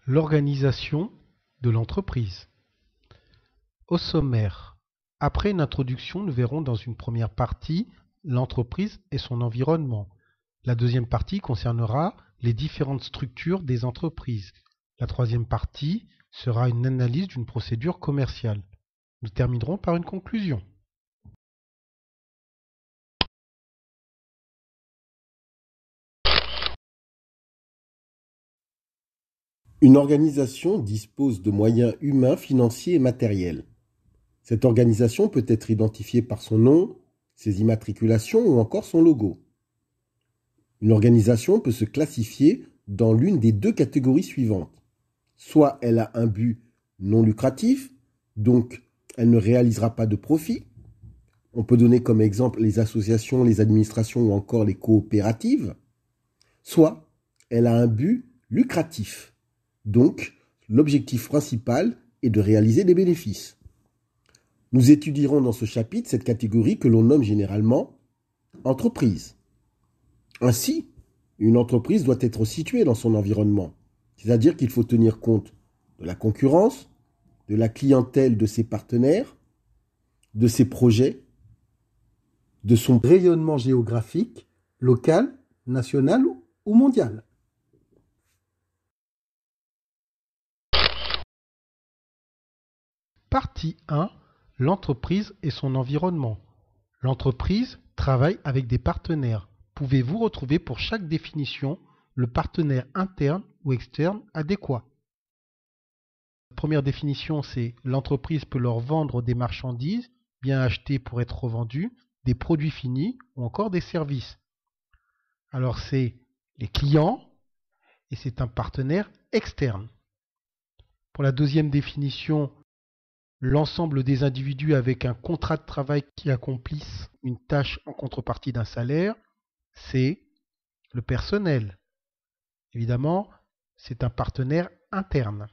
L'organisation de l'entreprise. Au sommaire, après une introduction, nous verrons dans une première partie l'entreprise et son environnement. La deuxième partie concernera les différentes structures des entreprises. La troisième partie sera une analyse d'une procédure commerciale. Nous terminerons par une conclusion. Une organisation dispose de moyens humains, financiers et matériels. Cette organisation peut être identifiée par son nom, ses immatriculations ou encore son logo. Une organisation peut se classifier dans l'une des deux catégories suivantes. Soit elle a un but non lucratif, donc elle ne réalisera pas de profit. On peut donner comme exemple les associations, les administrations ou encore les coopératives. Soit elle a un but lucratif, donc l'objectif principal est de réaliser des bénéfices. Nous étudierons dans ce chapitre cette catégorie que l'on nomme généralement entreprise. Ainsi, une entreprise doit être située dans son environnement, c'est-à-dire qu'il faut tenir compte de la concurrence, de la clientèle de ses partenaires, de ses projets, de son rayonnement géographique, local, national ou mondial. Partie 1. L'entreprise et son environnement. L'entreprise travaille avec des partenaires. Pouvez-vous retrouver pour chaque définition le partenaire interne ou externe adéquat? La première définition, c'est l'entreprise peut leur vendre des marchandises bien achetées pour être revendues, des produits finis ou encore des services. Alors c'est les clients et c'est un partenaire externe. Pour la deuxième définition, l'ensemble des individus avec un contrat de travail qui accomplissent une tâche en contrepartie d'un salaire, c'est le personnel. Évidemment, c'est un partenaire interne.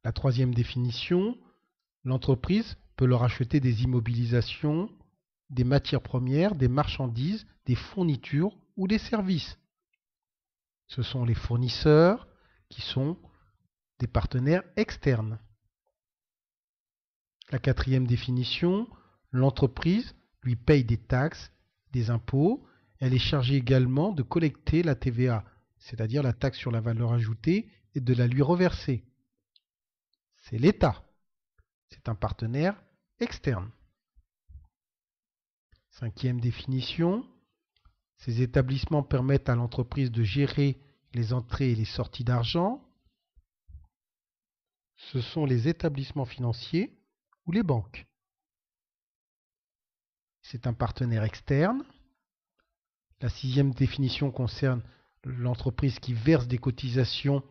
La troisième définition, l'entreprise peut leur acheter des immobilisations, des matières premières, des marchandises, des fournitures ou des services. Ce sont les fournisseurs qui sont des partenaires externes. La quatrième définition, l'entreprise lui paye des taxes, des impôts. Elle est chargée également de collecter la TVA, c'est-à-dire la taxe sur la valeur ajoutée, et de la lui reverser. C'est l'État. C'est un partenaire externe. Cinquième définition, ces établissements permettent à l'entreprise de gérer les entrées et les sorties d'argent. Ce sont les établissements financiers ou les banques. C'est un partenaire externe. La sixième définition concerne l'entreprise qui verse des cotisations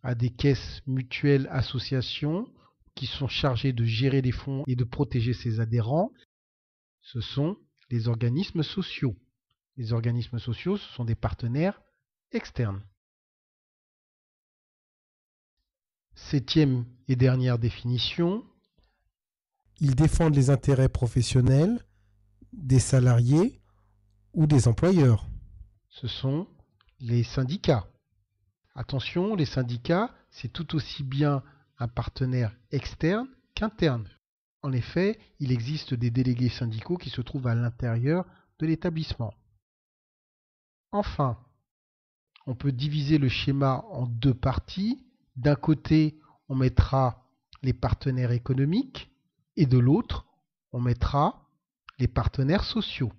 à des caisses mutuelles associations qui sont chargées de gérer les fonds et de protéger ses adhérents. Ce sont les organismes sociaux. Les organismes sociaux, ce sont des partenaires externes. Septième et dernière définition, ils défendent les intérêts professionnels des salariés ou des employeurs. Ce sont les syndicats. Attention, les syndicats, c'est tout aussi bien un partenaire externe qu'interne. En effet, il existe des délégués syndicaux qui se trouvent à l'intérieur de l'établissement. Enfin, on peut diviser le schéma en deux parties. D'un côté, on mettra les partenaires économiques et de l'autre, on mettra les partenaires sociaux.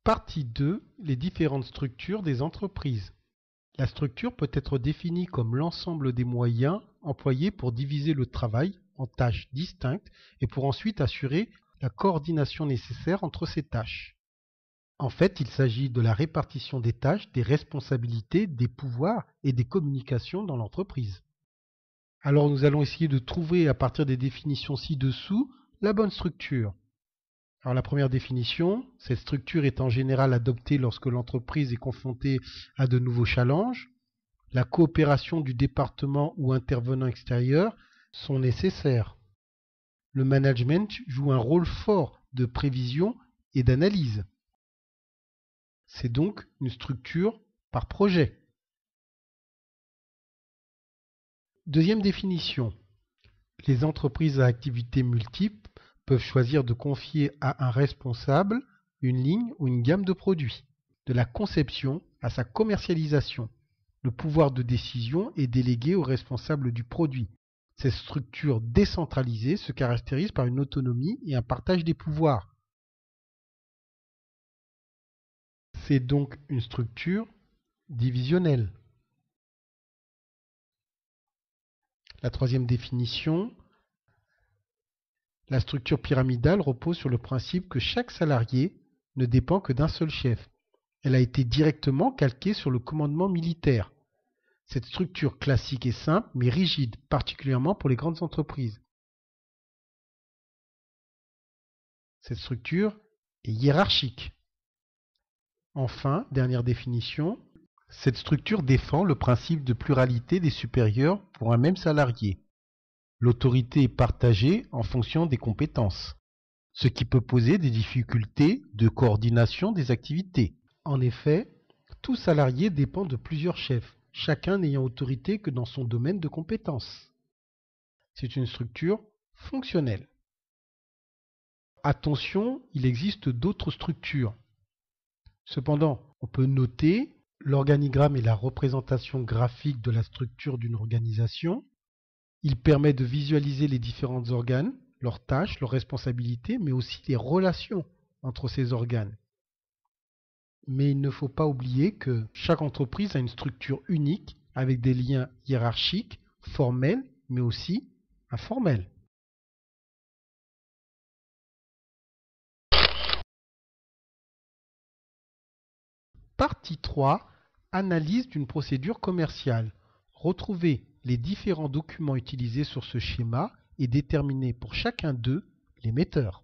Partie 2. Les différentes structures des entreprises. La structure peut être définie comme l'ensemble des moyens employés pour diviser le travail en tâches distinctes et pour ensuite assurer la coordination nécessaire entre ces tâches. En fait, il s'agit de la répartition des tâches, des responsabilités, des pouvoirs et des communications dans l'entreprise. Alors nous allons essayer de trouver à partir des définitions ci-dessous la bonne structure. Alors la première définition, cette structure est en général adoptée lorsque l'entreprise est confrontée à de nouveaux challenges. La coopération du département ou intervenants extérieurs sont nécessaires. Le management joue un rôle fort de prévision et d'analyse. C'est donc une structure par projet. Deuxième définition. Les entreprises à activités multiples peuvent choisir de confier à un responsable une ligne ou une gamme de produits, de la conception à sa commercialisation. Le pouvoir de décision est délégué au responsable du produit. Cette structure décentralisée se caractérise par une autonomie et un partage des pouvoirs. C'est donc une structure divisionnelle. La troisième définition, la structure pyramidale repose sur le principe que chaque salarié ne dépend que d'un seul chef. Elle a été directement calquée sur le commandement militaire. Cette structure classique est simple mais rigide, particulièrement pour les grandes entreprises. Cette structure est hiérarchique. Enfin, dernière définition, cette structure défend le principe de pluralité des supérieurs pour un même salarié. L'autorité est partagée en fonction des compétences, ce qui peut poser des difficultés de coordination des activités. En effet, tout salarié dépend de plusieurs chefs, chacun n'ayant autorité que dans son domaine de compétences. C'est une structure fonctionnelle. Attention, il existe d'autres structures. Cependant, on peut noter l'organigramme et la représentation graphique de la structure d'une organisation. Il permet de visualiser les différents organes, leurs tâches, leurs responsabilités, mais aussi les relations entre ces organes. Mais il ne faut pas oublier que chaque entreprise a une structure unique avec des liens hiérarchiques, formels, mais aussi informels. Partie 3. Analyse d'une procédure commerciale. Retrouvez les différents documents utilisés sur ce schéma et déterminez pour chacun d'eux l'émetteur.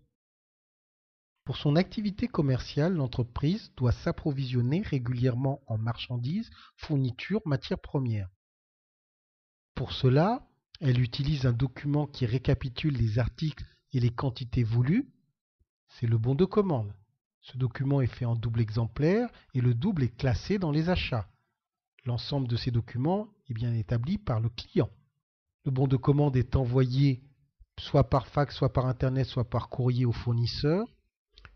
Pour son activité commerciale, l'entreprise doit s'approvisionner régulièrement en marchandises, fournitures, matières premières. Pour cela, elle utilise un document qui récapitule les articles et les quantités voulues. C'est le bon de commande. Ce document est fait en double exemplaire et le double est classé dans les achats. L'ensemble de ces documents est bien établi par le client. Le bon de commande est envoyé soit par fax, soit par internet, soit par courrier au fournisseur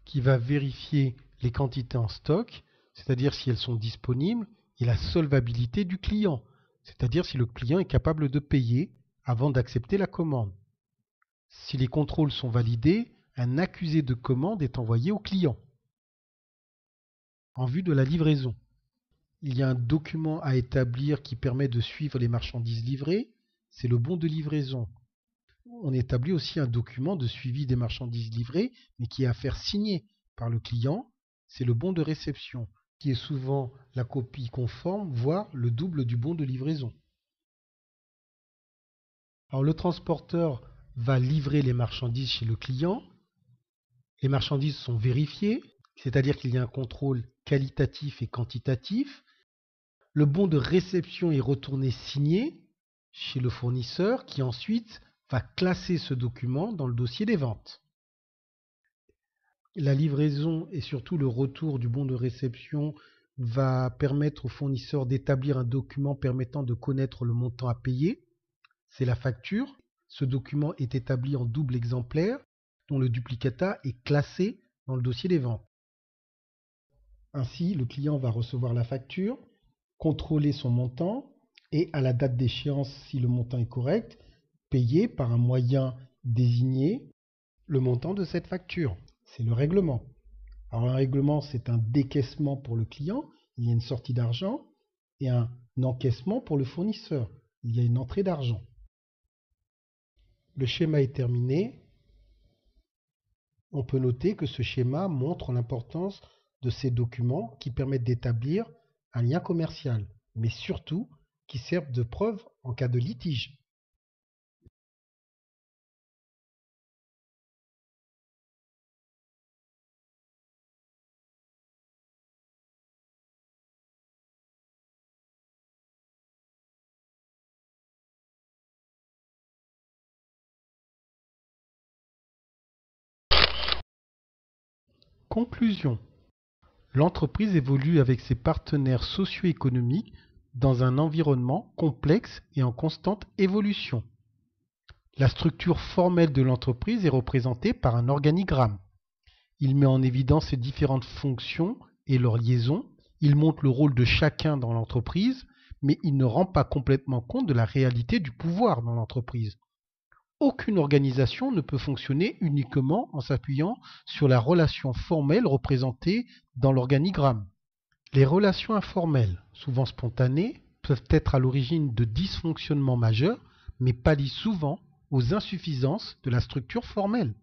qui va vérifier les quantités en stock, c'est-à-dire si elles sont disponibles, et la solvabilité du client, c'est-à-dire si le client est capable de payer avant d'accepter la commande. Si les contrôles sont validés, un accusé de commande est envoyé au client. En vue de la livraison, il y a un document à établir qui permet de suivre les marchandises livrées, c'est le bon de livraison. On établit aussi un document de suivi des marchandises livrées, mais qui est à faire signer par le client, c'est le bon de réception, qui est souvent la copie conforme, voire le double du bon de livraison. Alors le transporteur va livrer les marchandises chez le client. Les marchandises sont vérifiées, c'est-à-dire qu'il y a un contrôle qualitatif et quantitatif. Le bon de réception est retourné signé chez le fournisseur qui ensuite va classer ce document dans le dossier des ventes. La livraison et surtout le retour du bon de réception va permettre au fournisseur d'établir un document permettant de connaître le montant à payer. C'est la facture. Ce document est établi en double exemplaire dont le duplicata est classé dans le dossier des ventes. Ainsi, le client va recevoir la facture, contrôler son montant et à la date d'échéance, si le montant est correct, payer par un moyen désigné le montant de cette facture. C'est le règlement. Alors un règlement, c'est un décaissement pour le client, il y a une sortie d'argent, et un encaissement pour le fournisseur, il y a une entrée d'argent. Le schéma est terminé. On peut noter que ce schéma montre l'importance de ces documents qui permettent d'établir un lien commercial, mais surtout qui servent de preuve en cas de litige. Conclusion. L'entreprise évolue avec ses partenaires socio-économiques dans un environnement complexe et en constante évolution. La structure formelle de l'entreprise est représentée par un organigramme. Il met en évidence ses différentes fonctions et leurs liaisons. Il montre le rôle de chacun dans l'entreprise, mais il ne rend pas complètement compte de la réalité du pouvoir dans l'entreprise. Aucune organisation ne peut fonctionner uniquement en s'appuyant sur la relation formelle représentée dans l'organigramme. Les relations informelles, souvent spontanées, peuvent être à l'origine de dysfonctionnements majeurs, mais pallient souvent aux insuffisances de la structure formelle.